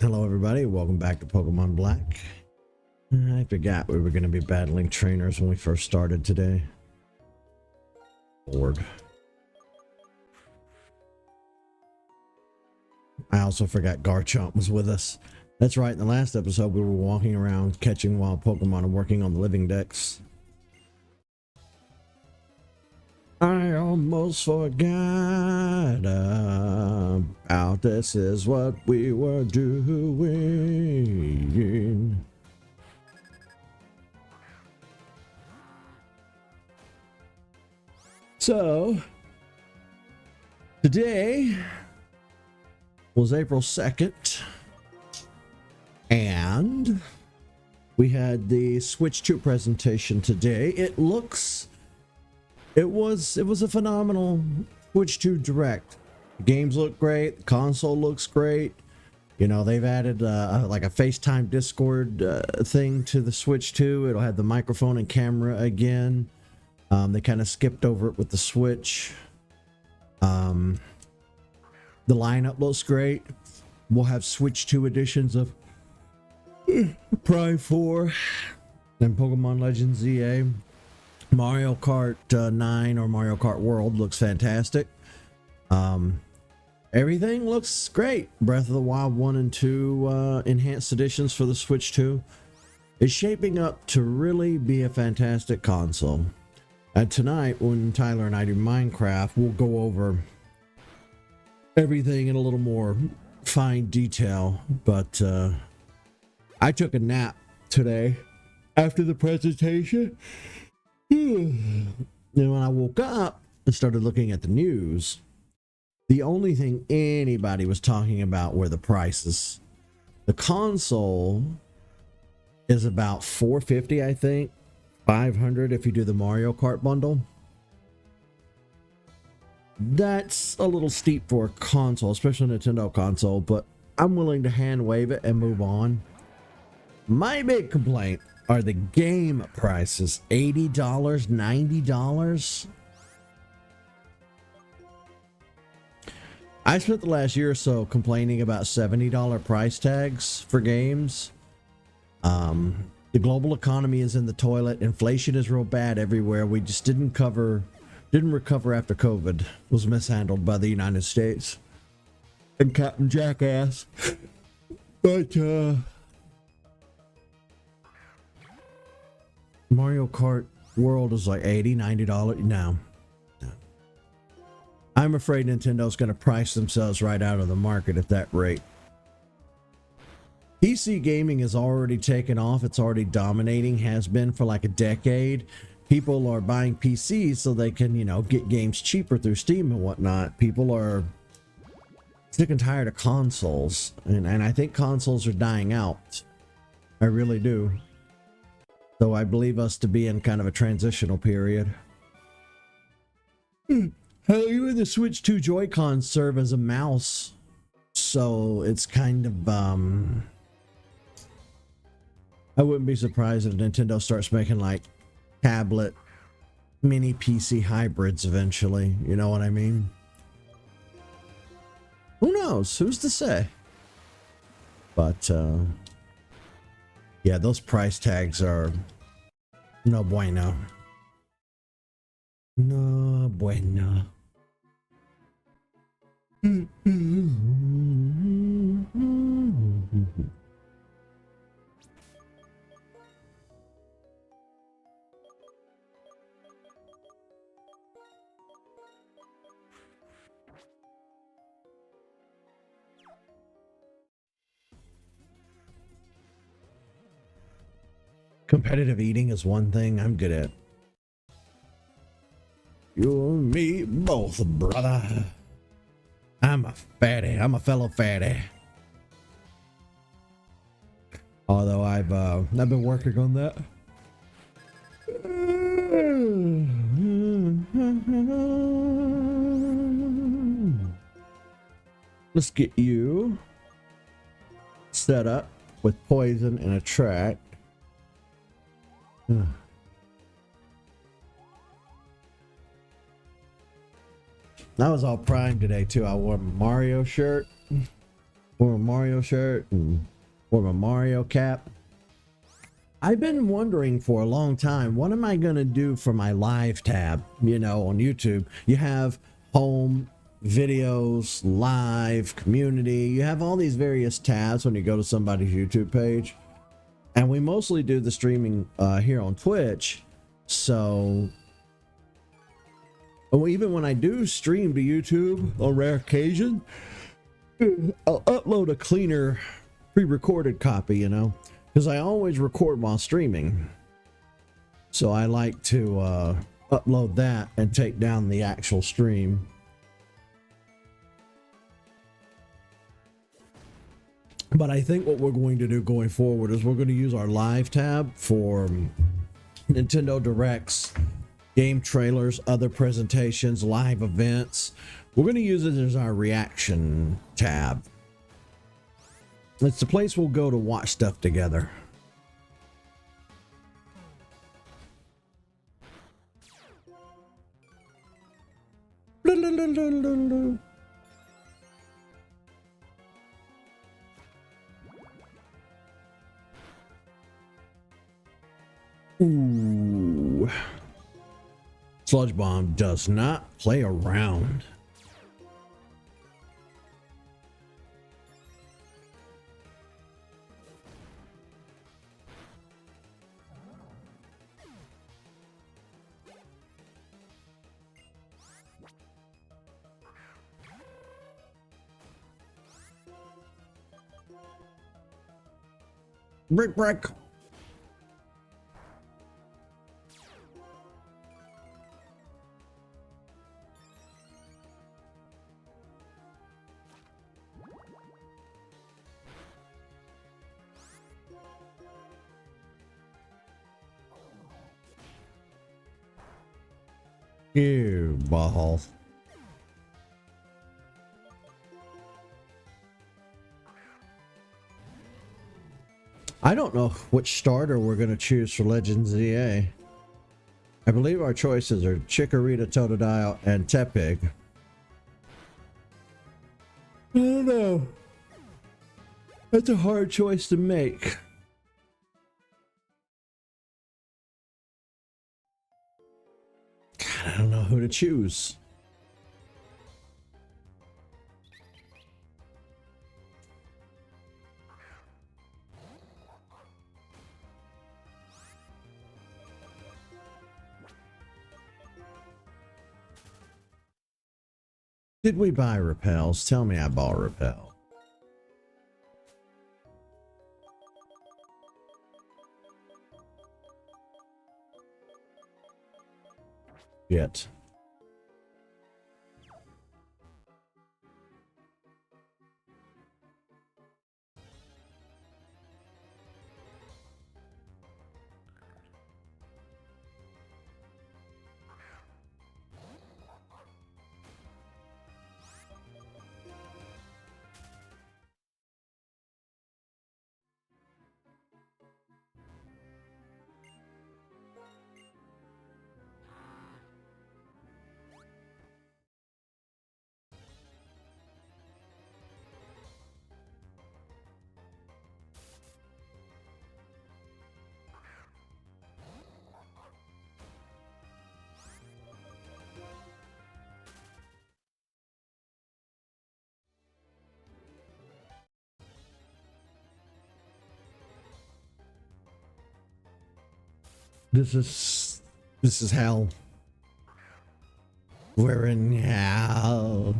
Hello everybody, welcome back to Pokemon Black. I forgot we were going to be battling trainers when we first started today. Lord. I also forgot Garchomp was with us. That's right, in the last episode we were walking around catching wild Pokemon and working on the living decks. I almost forgot about this is what we were doing. So, today was April 2nd, and we had the Switch 2 presentation today. It was a phenomenal Switch 2 Direct. The games look great, the console looks great. You know, they've added like a FaceTime Discord thing to the Switch 2. It'll have the microphone and camera again. They kind of skipped over it with the Switch. The lineup looks great. We'll have Switch 2 editions of Prime 4 and Pokemon Legends ZA. Mario Kart 9 or Mario Kart World looks fantastic. Everything looks great. Breath of the Wild 1 and 2 enhanced editions for the Switch 2 is shaping up to really be a fantastic console. And tonight, when Tyler and I do Minecraft, we'll go over everything in a little more fine detail. But I took a nap today after the presentation. And when I woke up and started looking at the news, the only thing anybody was talking about were the prices. The console is about $450, I think. $500 if you do the Mario Kart bundle. That's a little steep for a console, especially a Nintendo console, but I'm willing to hand wave it and move on. My big complaint are the game prices. $80, $90. I spent the last year or so complaining about $70 price tags for games. The global economy is in the toilet. Inflation is real bad everywhere. We just didn't recover after COVID was mishandled by the United States and Captain Jackass. But Mario Kart World is like $80, $90. No. I'm afraid Nintendo's going to price themselves right out of the market at that rate. PC gaming has already taken off. It's already dominating, has been for like a decade. People are buying PCs so they can, you know, get games cheaper through Steam and whatnot. People are sick and tired of consoles. And I think consoles are dying out. I really do. So I believe us to be in kind of a transitional period. Hell, even the Switch 2 Joy-Cons serve as a mouse. So it's kind of, I wouldn't be surprised if Nintendo starts making like tablet mini PC hybrids eventually. You know what I mean? Who knows? Who's to say? But yeah, those price tags are no bueno. No bueno. Competitive eating is one thing I'm good at. You and me both, brother. I'm a fatty. I'm a fellow fatty. Although I've been working on that. Let's get you set up with poison and attract. I was all primed today too. I wore a Mario shirt. or a Mario shirt and or a Mario cap. I've been wondering for a long time, what am I going to do for my live tab? You know, on YouTube, you have home, videos, live, community. You have all these various tabs when you go to somebody's YouTube page. And we mostly do the streaming here on Twitch. So even when I do stream to YouTube on rare occasion, I'll upload a cleaner pre-recorded copy, you know, because I always record while streaming. So I like to upload that and take down the actual stream. But I think what we're going to do going forward is we're going to use our live tab for Nintendo Directs, game trailers, other presentations, live events. We're going to use it as our reaction tab. It's the place we'll go to watch stuff together. Ooh. Sludge Bomb does not play around. Brick, brick. Ew, ball. I don't know which starter we're going to choose for Legends EA. I believe our choices are Chikorita, Totodile, and Tepig. I don't know. That's a hard choice to make. God, I don't know who to choose. Did we buy repels? Tell me I bought repel. Yet. This is hell. We're in hell.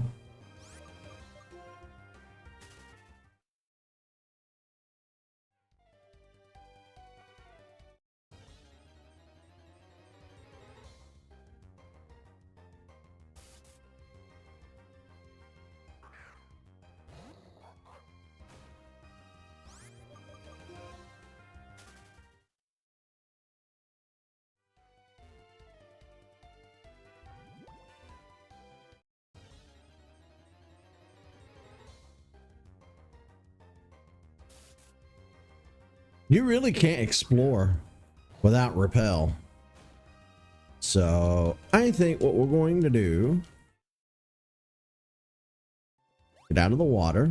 You really can't explore without repel. So I think what we're going to do, get out of the water.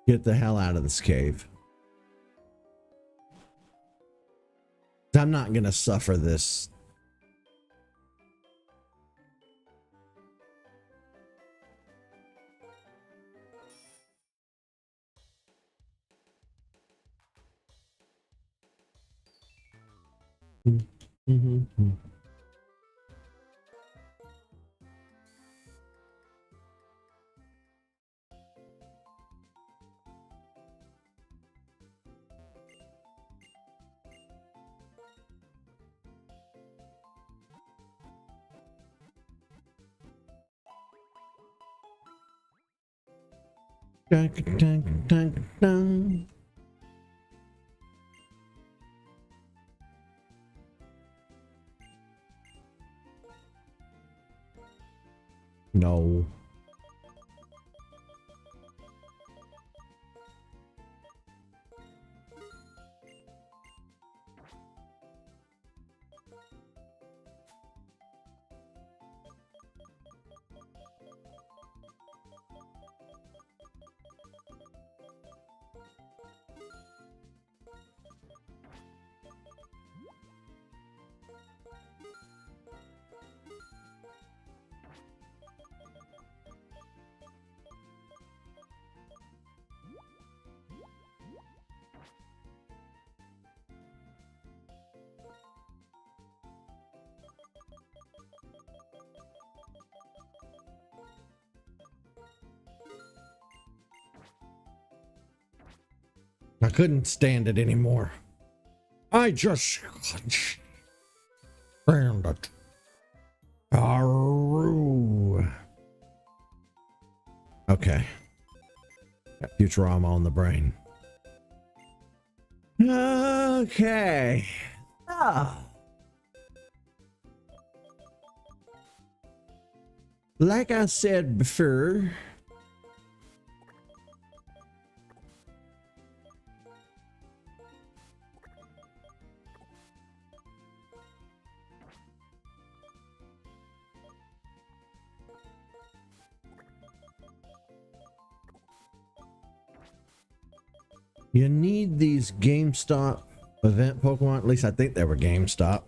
Get the hell out of this cave. I'm not gonna suffer this. Dun, dun, dun, dun. No. I couldn't stand it anymore. I just couldn't stand it. Arroo. Okay. Got Futurama on the brain. Okay. Like I said before, you need these GameStop event Pokemon. At least I think they were GameStop.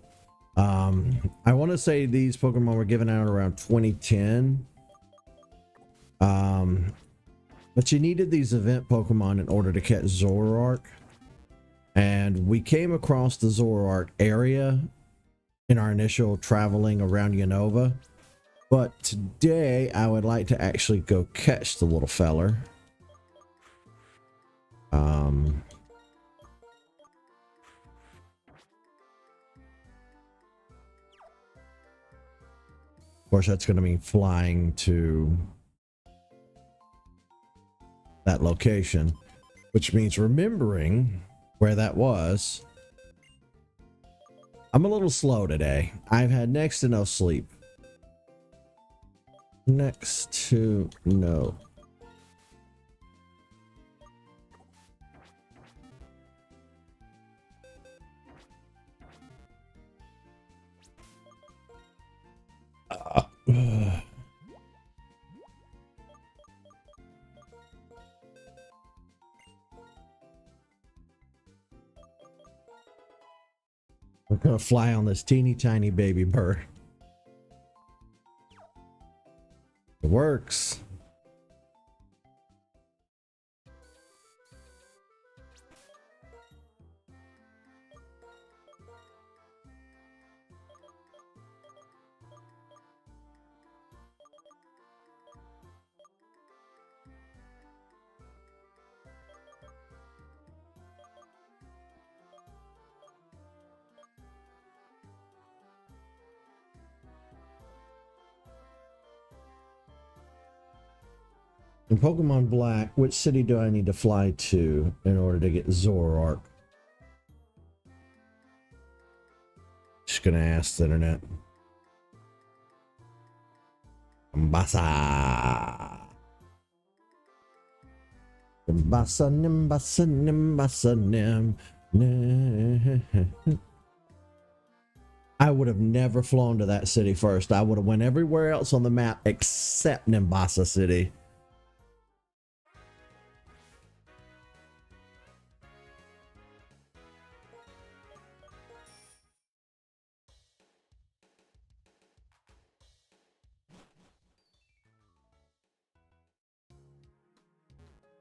I want to say these Pokemon were given out around 2010. But you needed these event Pokemon in order to catch Zoroark. And we came across the Zoroark area in our initial traveling around Unova. But today I would like to actually go catch the little feller. Of course, that's going to mean flying to that location, which means remembering where that was. I'm a little slow today. I've had next to no sleep. Next to no. We're gonna fly on this teeny tiny baby bird. It works. In Pokemon Black, which city do I need to fly to in order to get Zoroark? Just gonna ask the internet. Nimbasa. Nimbasa, Nimbasa, Nimbasa, Nim. I would have never flown to that city first. I would have went everywhere else on the map except Nimbasa City.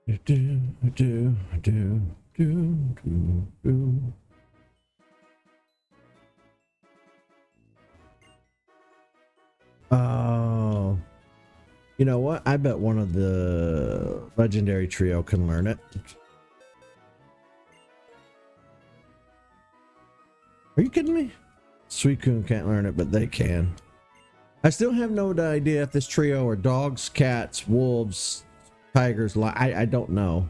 Do, do, do, do, do, do. Oh, you know what? I bet one of the legendary trio can learn it. Are you kidding me? Suicune can't learn it, but they can. I still have no idea if this trio are dogs, cats, wolves, tigers. I don't know.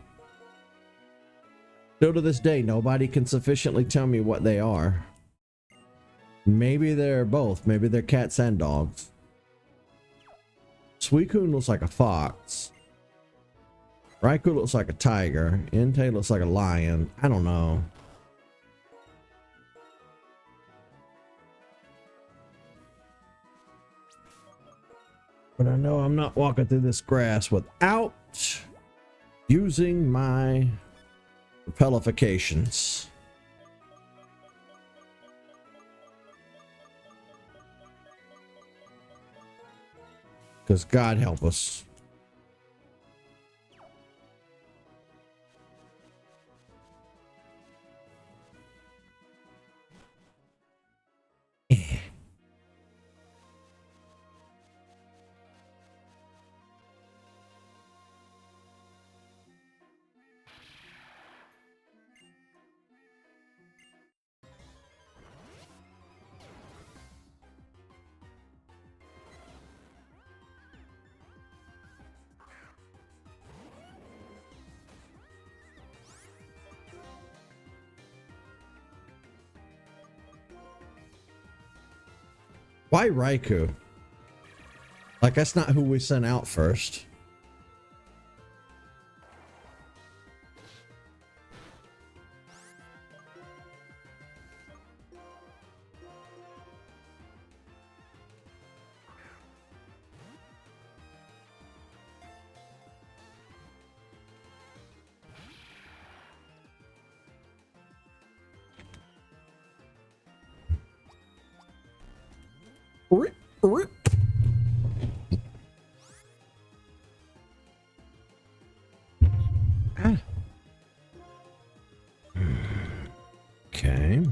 Still to this day, nobody can sufficiently tell me what they are. Maybe they're both. Maybe they're cats and dogs. Suicune looks like a fox. Raikou looks like a tiger. Entei looks like a lion. I don't know. But I know I'm not walking through this grass without using my repellifications. Because God help us. Why Raikou? Like, that's not who we sent out first. Okay.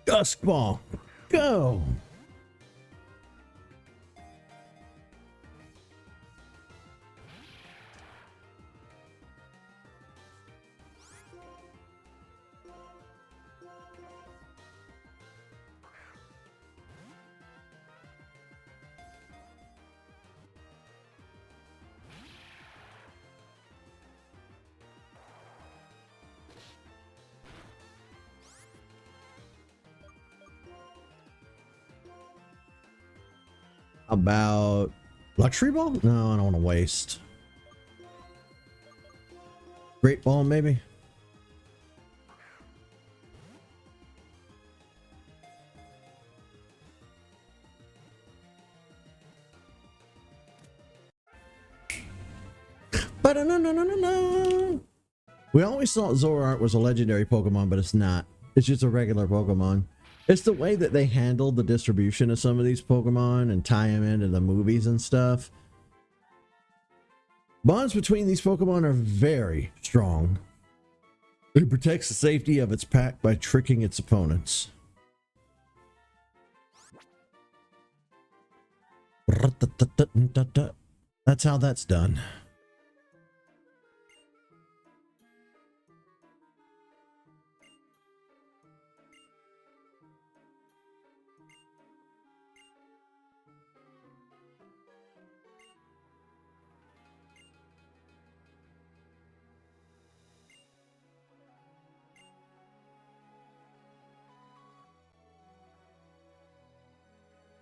Dusk Ball, go. About Luxury Ball? No, I don't want to waste. Great Ball, maybe? But no. We always thought Zoroark was a legendary Pokemon, but it's not. It's just a regular Pokemon. It's the way that they handled the distribution of some of these Pokemon and tie them into the movies and stuff. Bonds between these Pokemon are very strong. It protects the safety of its pack by tricking its opponents. That's how that's done.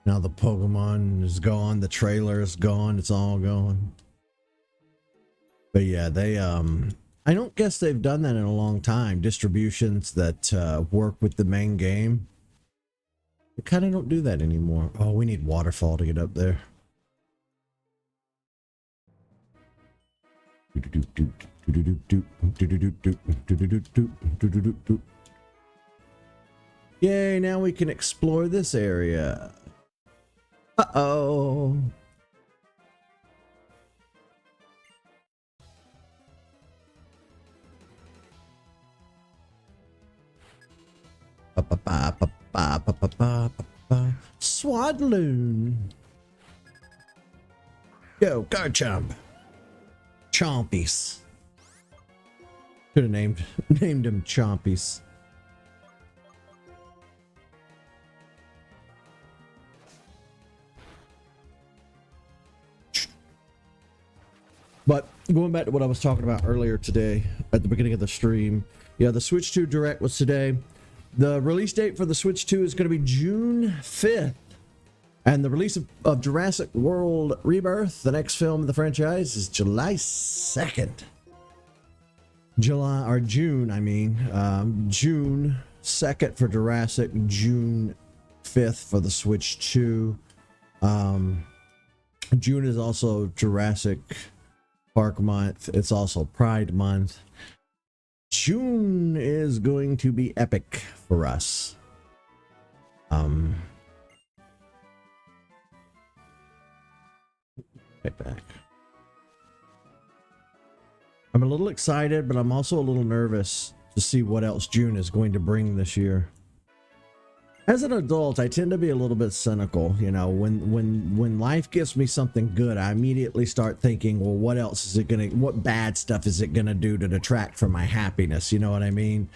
Now the Pokemon is gone, the trailer is gone, it's all gone. But yeah, they I don't guess they've done that in a long time. Distributions that work with the main game. They kind of don't do that anymore. Oh, we need Waterfall to get up there. Yay, now we can explore this area. Uh-oh. Swadloon. Go, Garchomp. Chompies. Could have named him Chompies. But going back to what I was talking about earlier today at the beginning of the stream, yeah, the Switch 2 Direct was today. The release date for the Switch 2 is going to be June 5th. And the release of Jurassic World Rebirth, the next film of the franchise, is July 2nd. June 2nd for Jurassic, June 5th for the Switch 2. June is also Jurassic Park month. It's also Pride month. June is going to be epic for us. Right back. I'm a little excited, but I'm also a little nervous to see what else June is going to bring this year. As an adult, I tend to be a little bit cynical. You know, when life gives me something good, I immediately start thinking, well, what else is it gonna, what bad stuff is it gonna do to detract from my happiness? You know what I mean?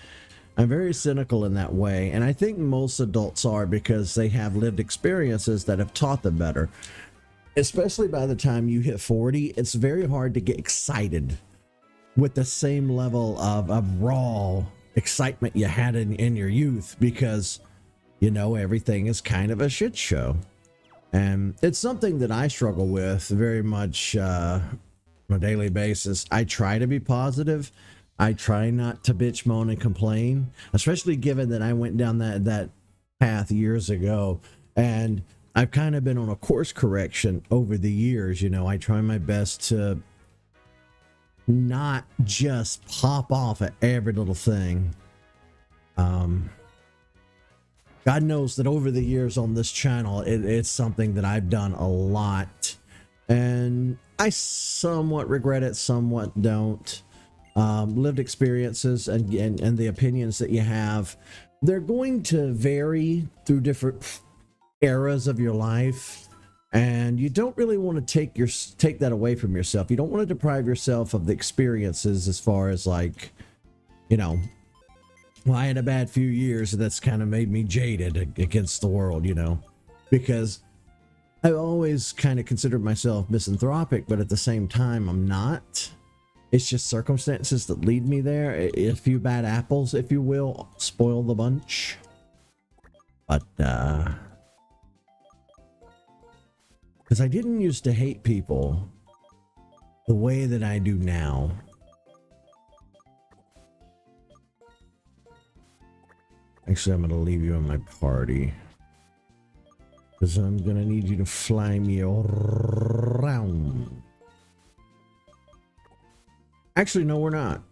I'm very cynical in that way, and I think most adults are because they have lived experiences that have taught them better. Especially by the time you hit 40, it's very hard to get excited with the same level of raw excitement you had in your youth because, you know, everything is kind of a shit show. And it's something that I struggle with very much on a daily basis. I try to be positive. I try not to bitch, moan, and complain, especially given that I went down that path years ago. And I've kind of been on a course correction over the years. You know, I try my best to not just pop off at every little thing. God knows that over the years on this channel, it's something that I've done a lot. And I somewhat regret it, somewhat don't. Lived experiences and the opinions that you have, they're going to vary through different eras of your life, and you don't really want to take that away from yourself. You don't want to deprive yourself of the experiences as far as, like, you know, well, I had a bad few years and that's kind of made me jaded against the world, you know, because I've always kind of considered myself misanthropic, but at the same time I'm not. It's just circumstances that lead me there. A few bad apples, if you will, spoil the bunch. But because I didn't used to hate people the way that I do now. Actually, I'm going to leave you in my party, because I'm going to need you to fly me around. Actually, no, we're not.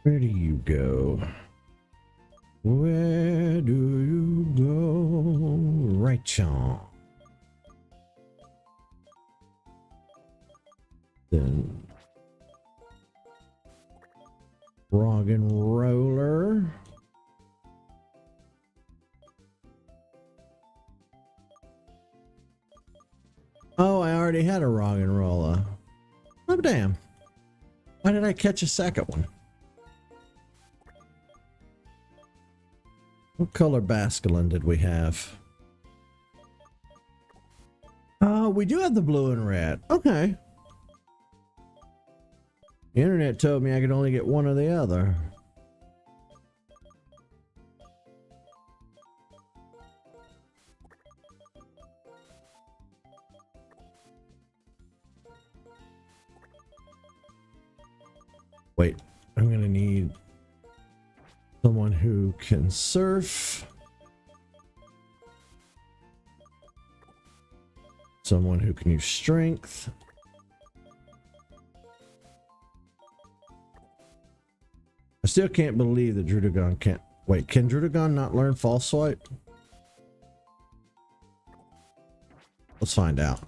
Where do you go? Where do you go? Right on. Then rock and roller. Oh, I already had a rock and roller. Oh, damn. Why did I catch a second one? What color Basculin did we have? Oh, we do have the blue and red. Okay. The internet told me I could only get one or the other. Wait, I'm gonna need someone who can surf. Someone who can use strength. I still can't believe that Drudagon can't. Wait, can Drudagon not learn false swipe? Let's find out.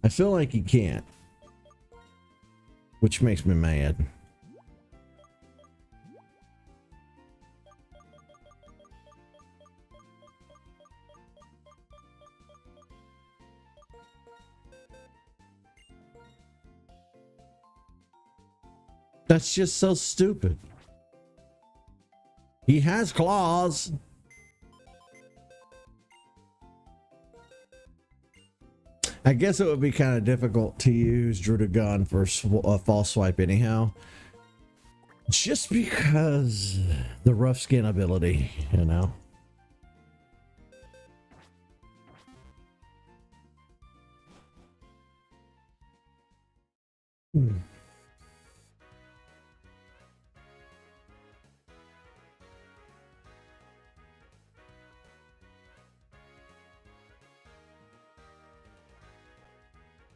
I feel like he can't, which makes me mad. That's just so stupid. He has claws. I guess it would be kind of difficult to use Drudagon for a false swipe anyhow. Just because the rough skin ability, you know.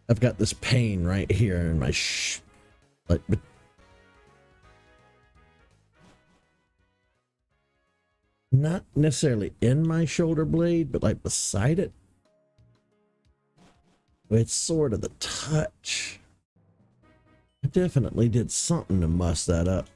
I've got this pain right here in my but not necessarily in my shoulder blade, but like beside it. It's sort of the touch. I definitely did something to muss that up.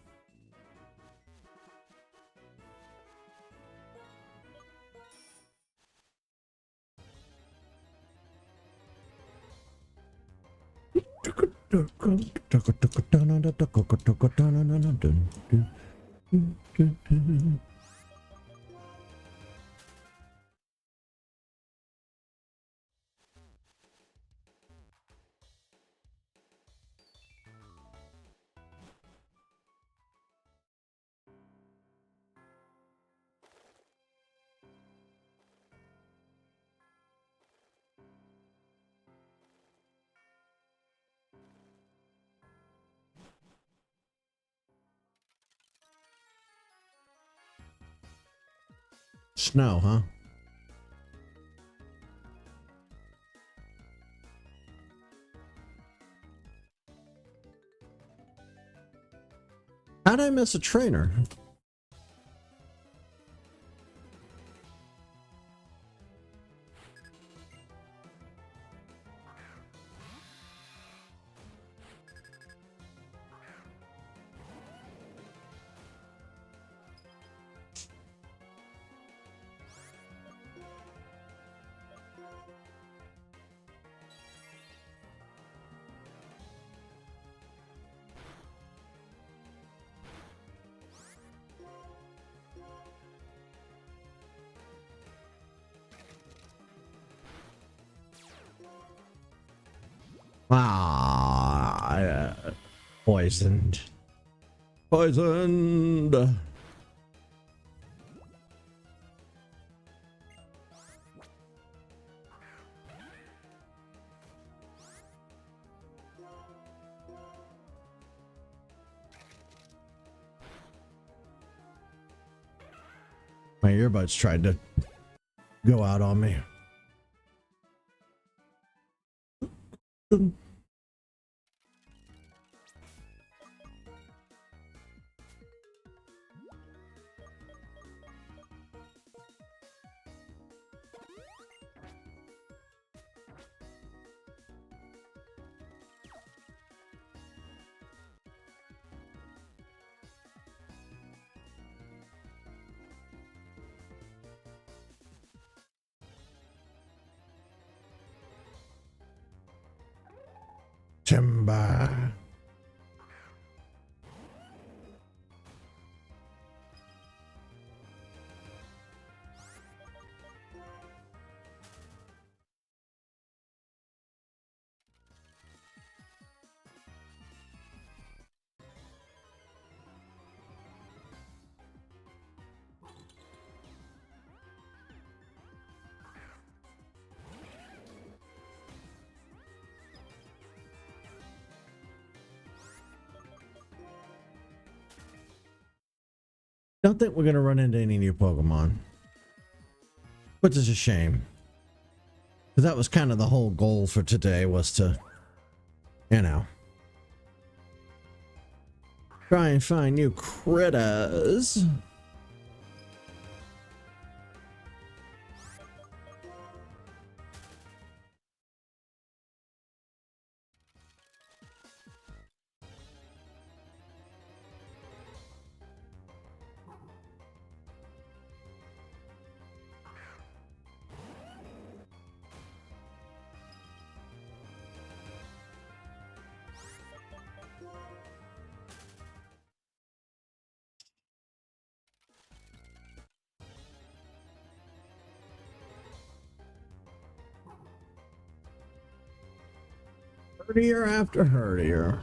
Snow, huh? How'd I miss a trainer? Poisoned. Poisoned. My earbuds tried to go out on me. Timber. Don't think we're going to run into any new Pokemon. which is a shame. Because that was kind of the whole goal for today, was to, you know, try and find new critters. Herdier after herdier.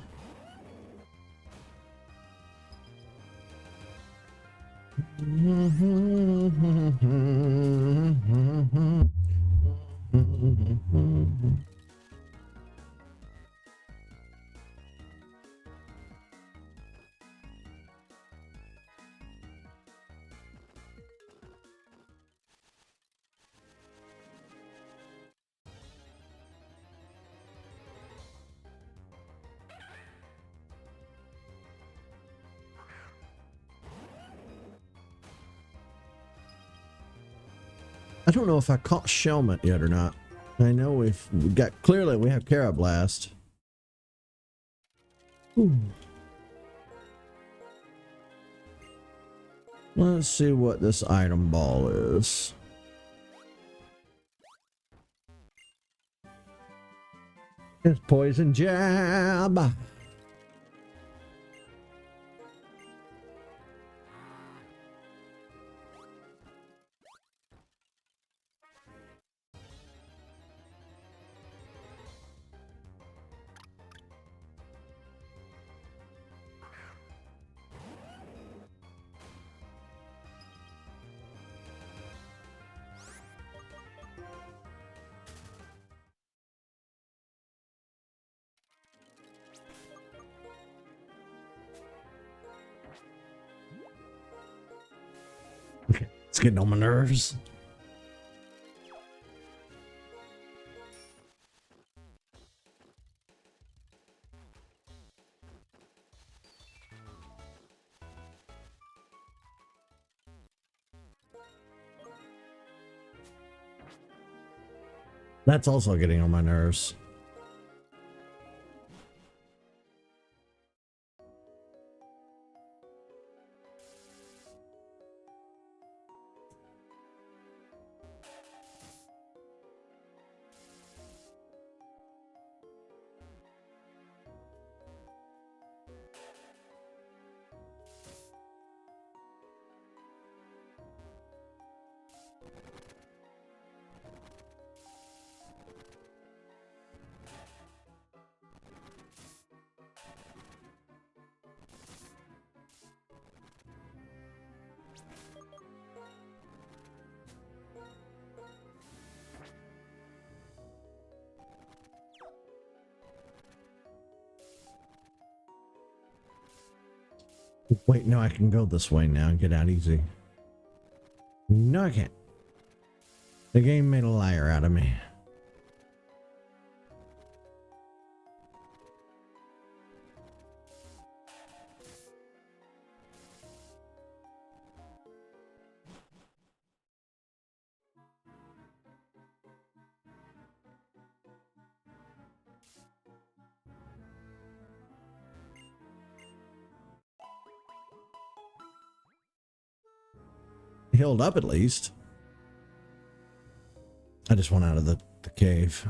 I don't know if I caught Shelmet yet or not. I know we got, clearly we have Carablast. Ooh. Let's see what this item ball is. It's Poison Jab. It's getting on my nerves. That's also getting on my nerves. Wait, no, I can go this way now and get out easy. No, I can't. The game made a liar out of me. Healed up at least. I just went out of the cave.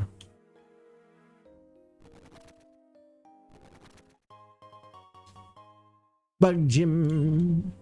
Bug Jim.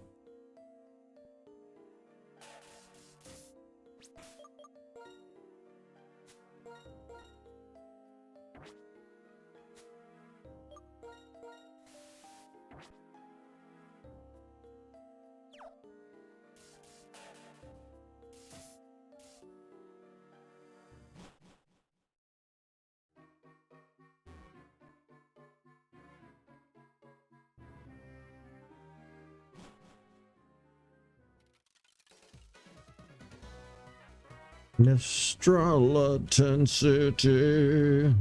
Nestralaten City.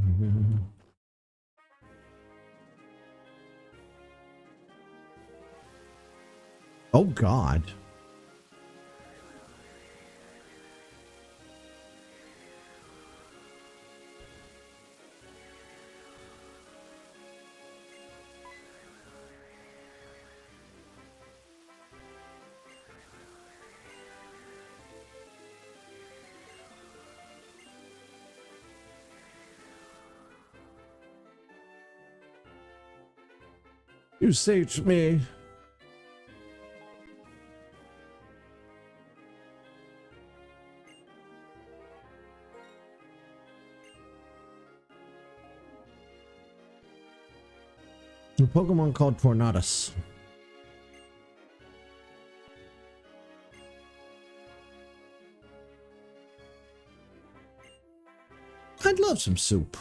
Oh God. You saved me. A Pokemon called Tornadus. I'd love some soup.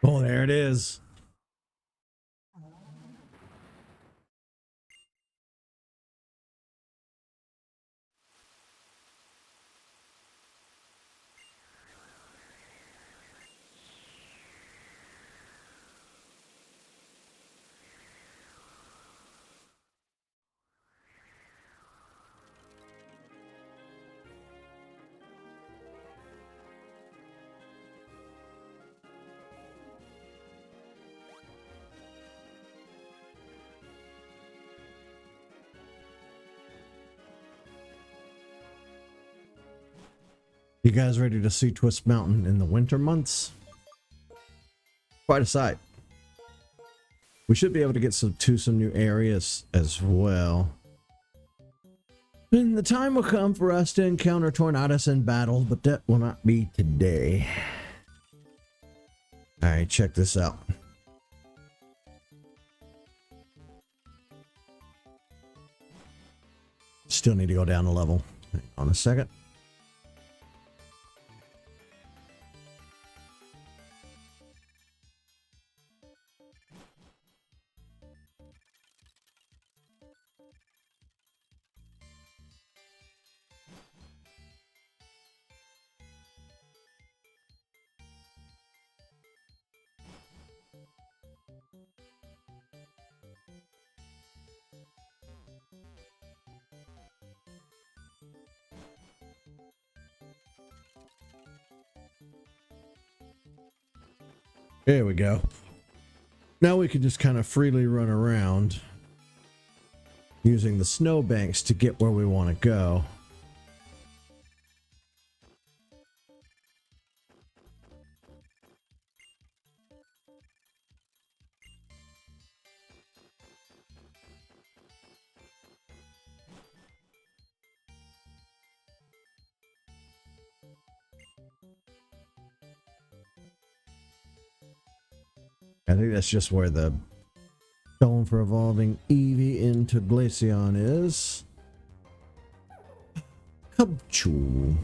Oh, there it is. You guys ready to see Twist Mountain in the winter months? Quite a sight. We should be able to get some new areas as well. And the time will come for us to encounter Tornadus in battle, but that will not be today. Alright, check this out. Still need to go down a level. Hang on a second. There we go. Now we can just kind of freely run around using the snowbanks to get where we want to go. I think that's just where the stone for evolving Eevee into Glaceon is. Cubchoo.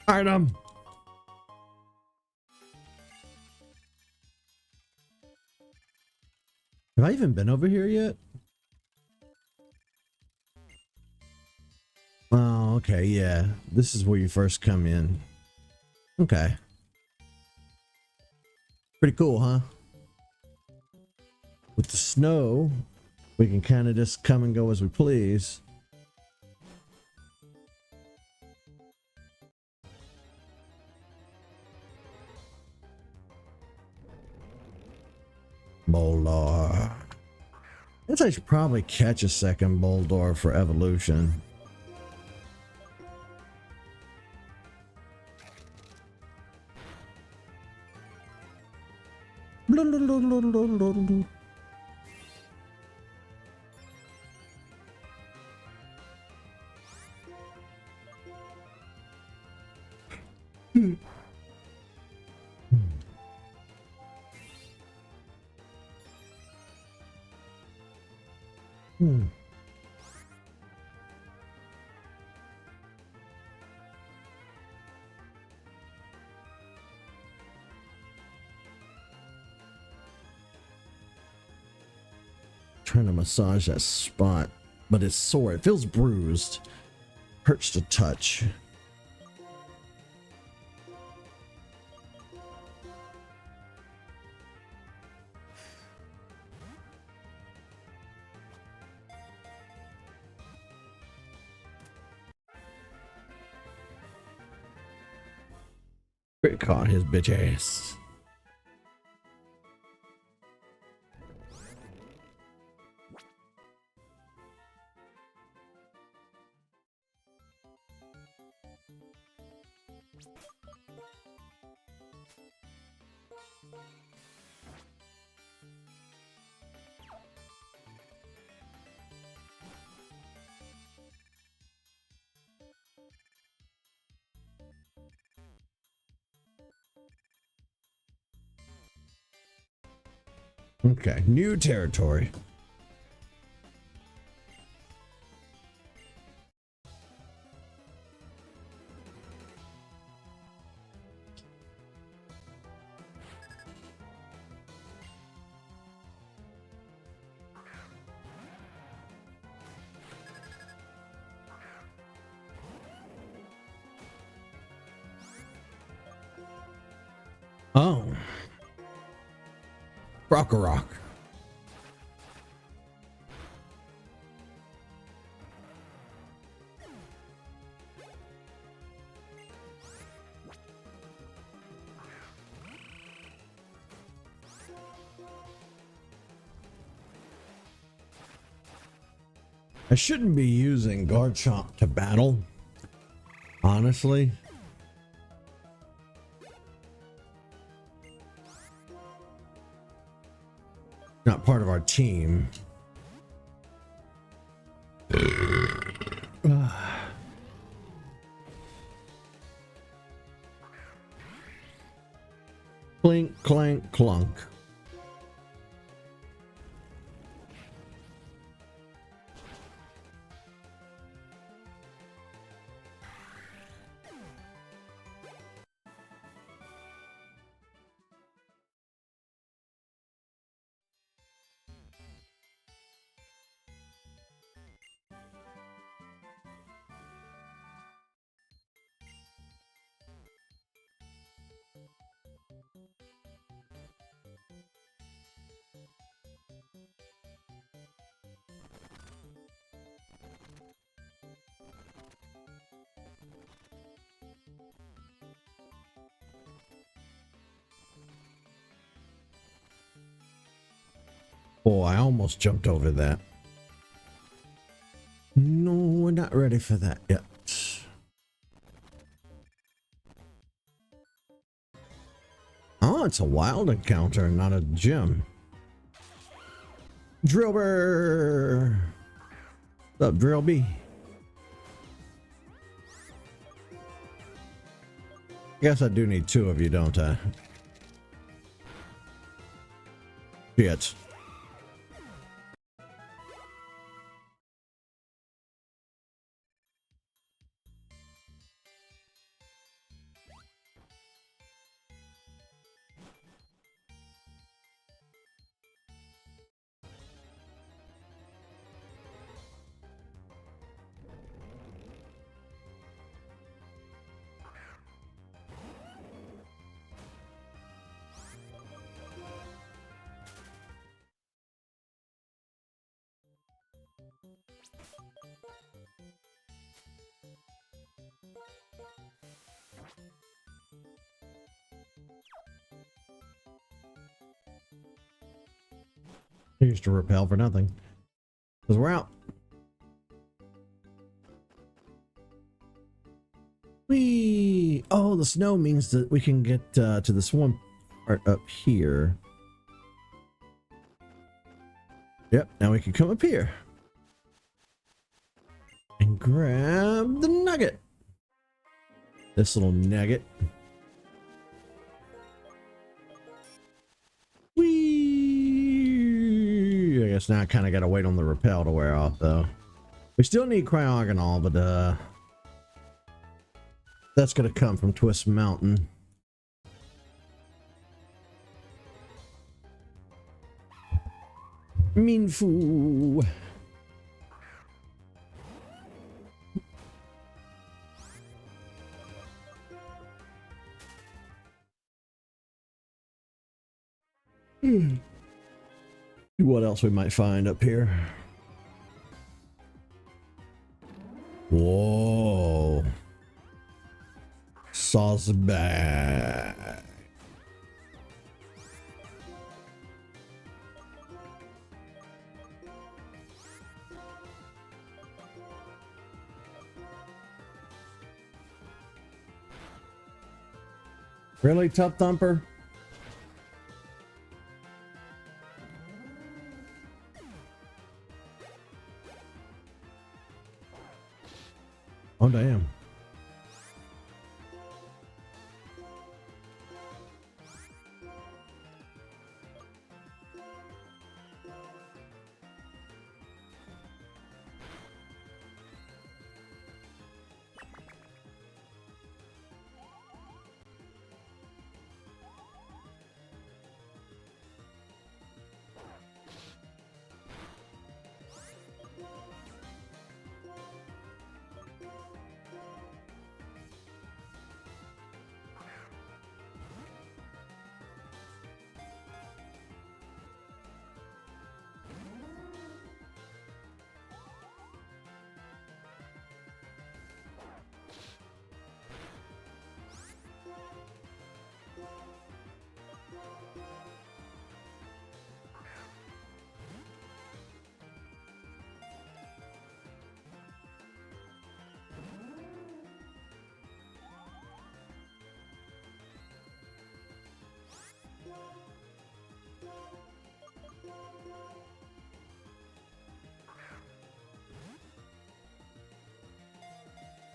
Item. Have I even been over here yet? Oh, okay, yeah. This is where you first come in. Okay. Pretty cool, huh? With the snow, we can kind of just come and go as we please. Boldor. I guess I should probably catch a second Boldor for evolution. Trying to massage that spot, but it's sore. It feels bruised. Hurts to touch. Crit caught his bitch ass. Okay, new territory. Oh. Rock. I shouldn't be using Garchomp to battle, honestly. Not part of our team. Clink, clank, clunk. Oh, I almost jumped over that. No, we're not ready for that yet. Oh, it's a wild encounter, not a gym. Drillbur! What's up, Drillby? Guess I do need two of you, don't I? Shit. I used to repel for nothing. Because we're out. Whee! Oh, the snow means that we can get to this one part up here. Yep, now we can come up here. And grab the nugget. This little nugget. Whee! I guess now I kind of got to wait on the rappel to wear off, though. We still need cryogonal, but that's going to come from Twist Mountain. Minfu. See what else we might find up here. Whoa. Sauce bag. Really, Tough Thumper? Oh, damn.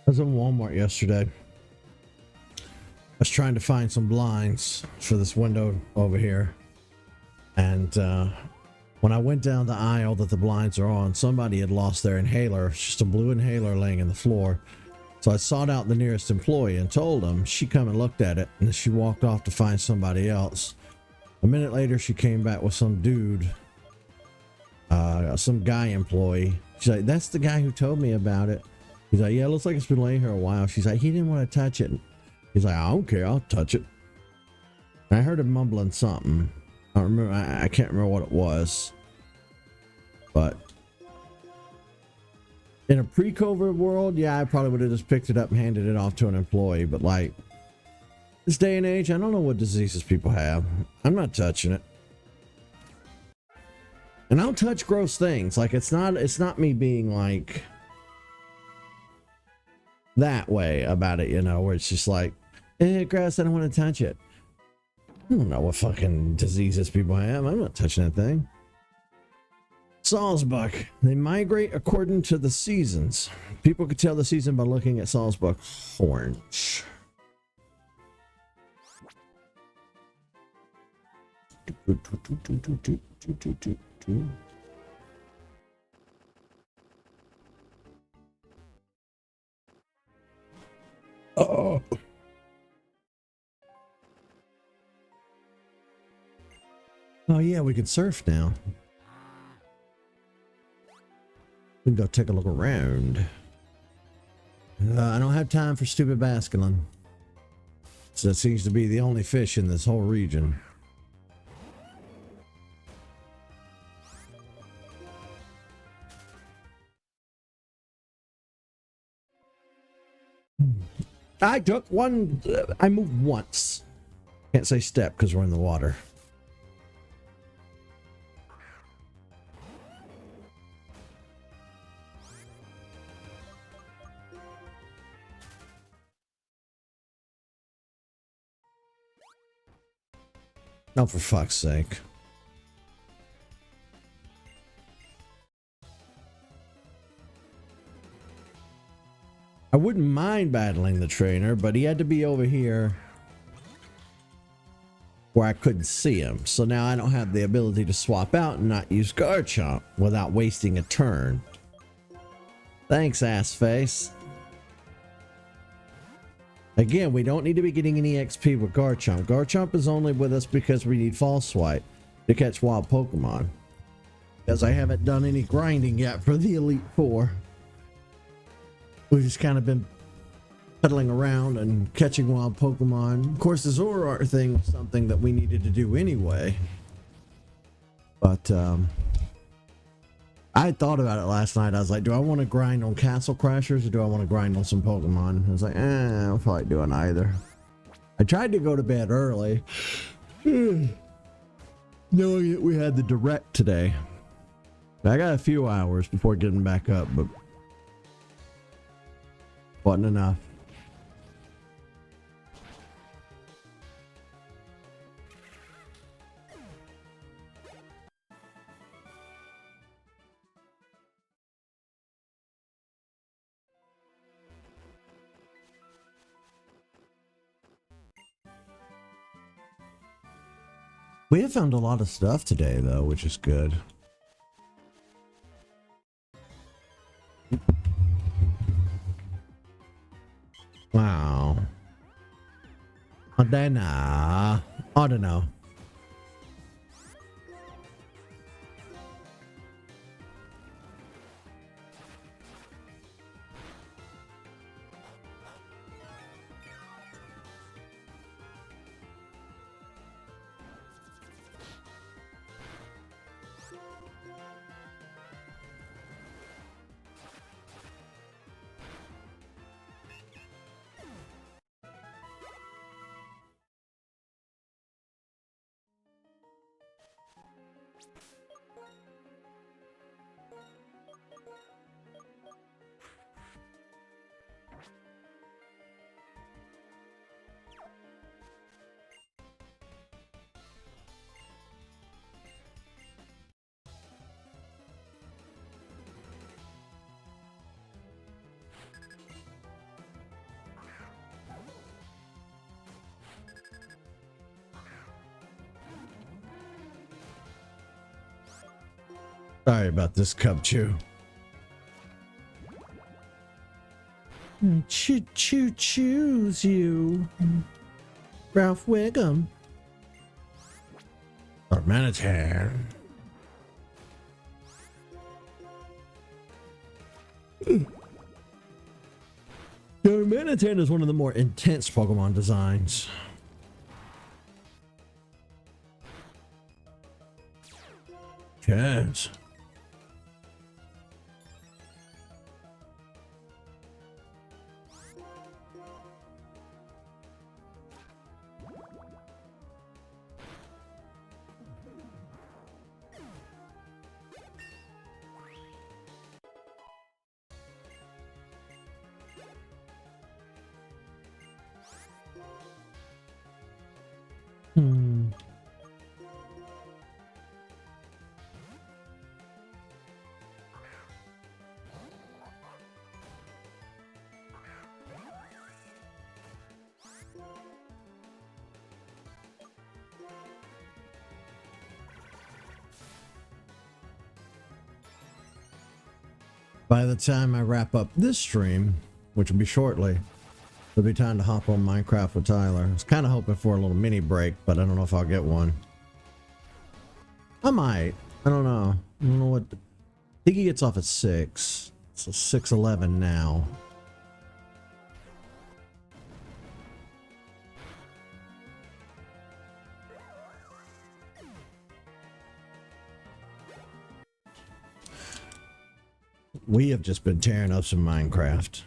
I was in Walmart yesterday. I was trying to find some blinds for this window over here. And when I went down the aisle that the blinds are on, somebody had lost their inhaler. It's just a blue inhaler laying in the floor. So I sought out the nearest employee and told him. She come and looked at it, and she walked off to find somebody else. A minute later, she came back with some dude, some guy employee. She's like, "That's the guy who told me about it." He's like, "Yeah, it looks like it's been laying here a while." She's like, "He didn't want to touch it." He's like, "I don't care, I'll touch it." And I heard him mumbling something. I don't remember. I can't remember what it was. But in a pre-COVID world, yeah, I probably would have just picked it up and handed it off to an employee. But like this day and age, I don't know what diseases people have. I'm not touching it. And I'll touch gross things. Like it's not me being like that way about it, you know, where it's just like, gross, I don't want to touch it. I don't know what fucking diseases people have. I'm not touching that thing. Salzbuck. They migrate according to the seasons. People could tell the season by looking at Salzbuck horns. Oh. Oh yeah, we can surf now. We can go take a look around. I don't have time for stupid basculin. So it seems to be the only fish in this whole region. I took one. I moved once. Can't say step because we're in the water. Oh, for fuck's sake. I wouldn't mind battling the trainer, but he had to be over here where I couldn't see him. So now I don't have the ability to swap out and not use Garchomp without wasting a turn. Thanks, ass face. Again, we don't need to be getting any XP with Garchomp. Garchomp is only with us because we need False Swipe to catch wild Pokemon. Because I haven't done any grinding yet for the Elite Four. We've just kind of been pedaling around and catching wild Pokemon. Of course, the Zoroark thing was something that we needed to do anyway. But, I thought about it last night. I was like, do I want to grind on Castle Crashers or do I want to grind on some Pokemon? I was like, I don't feel like doing either. I tried to go to bed early, knowing that we had the direct today. I got a few hours before getting back up, but wasn't enough. We have found a lot of stuff today, though, which is good. Wow. I don't know. Sorry about this, Cubchoo. Choose you, Ralph Wiggum. Or Manatee. Manatee is one of the more intense Pokemon designs. Yes. By the time I wrap up this stream, which will be shortly, it'll be time to hop on Minecraft with Tyler. I was kind of hoping for a little mini break, but I don't know if I'll get one. I might. I don't know. I don't know what. I think he gets off at 6. So 6:11 now. We have just been tearing up some Minecraft.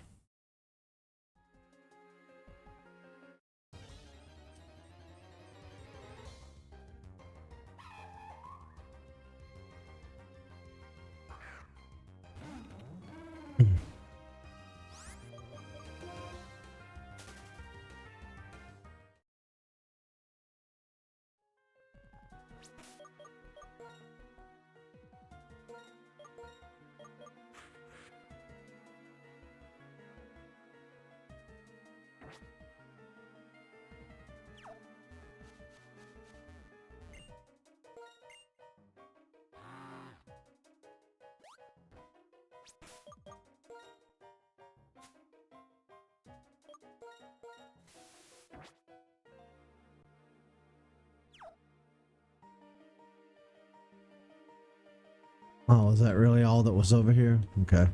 Oh, is that really all that was over here? Okay.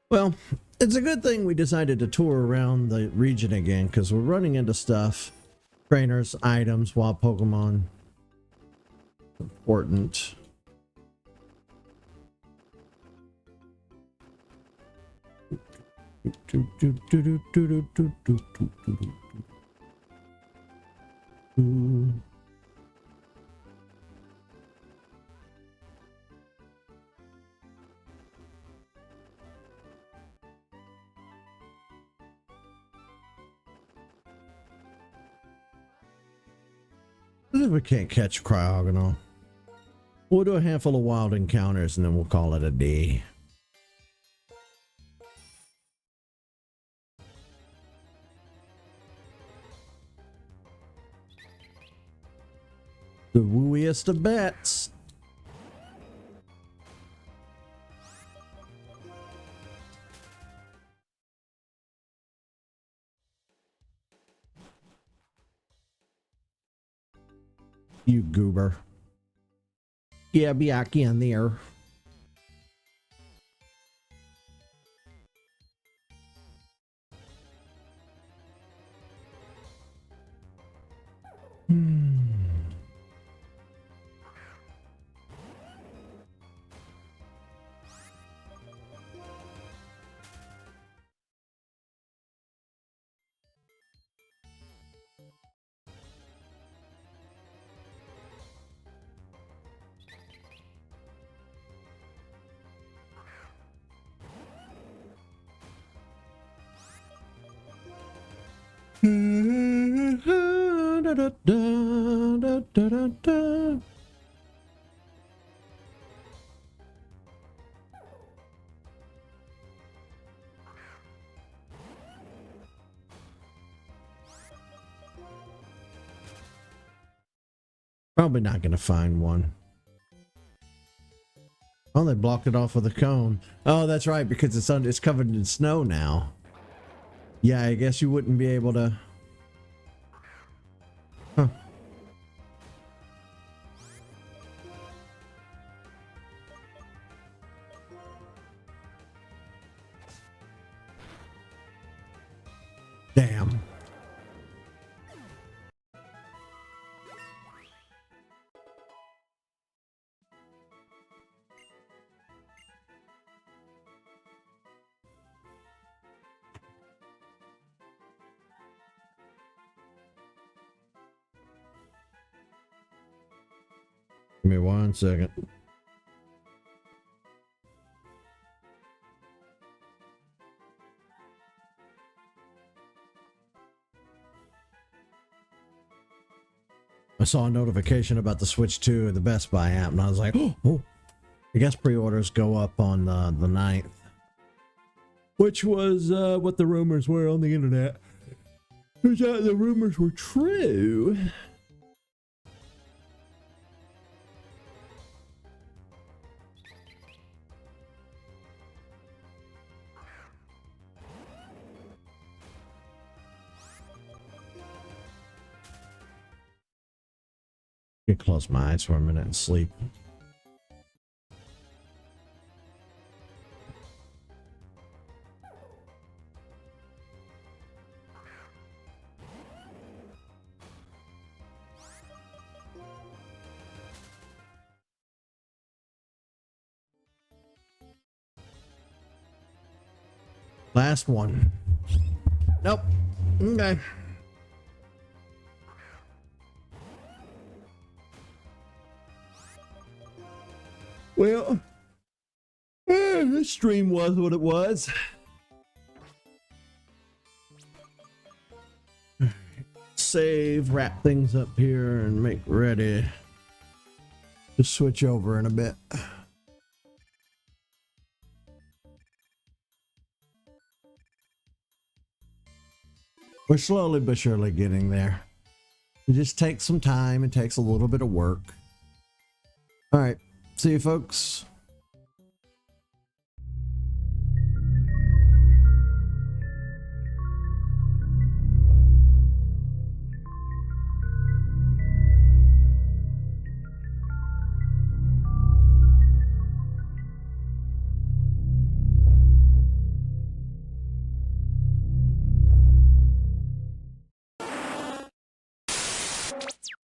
Well, it's a good thing we decided to tour around the region again, because we're running into stuff. Trainers, items, wild Pokemon. Important. We can't catch Cryogonal. We'll do a handful of wild encounters and then we'll call it a day. The wooiest of bets. You goober. Yeah, be back in there. Probably not going to find one. Oh, they blocked it off with a cone. Oh, that's right, because it's covered in snow now. Yeah, I guess you wouldn't be able to. Huh. Damn. Give me 1 second. I saw a notification about the Switch 2 in the Best Buy app, and I was like, oh, I guess pre-orders go up on the 9th. Which was what the rumors were on the internet. Turns out the rumors were true. I can close my eyes for a minute and sleep. Last one. Nope. Okay. Well, this stream was what it was. Save, wrap things up here, and make ready to switch over in a bit. We're slowly but surely getting there. It just takes some time. It takes a little bit of work. All right. See you, folks.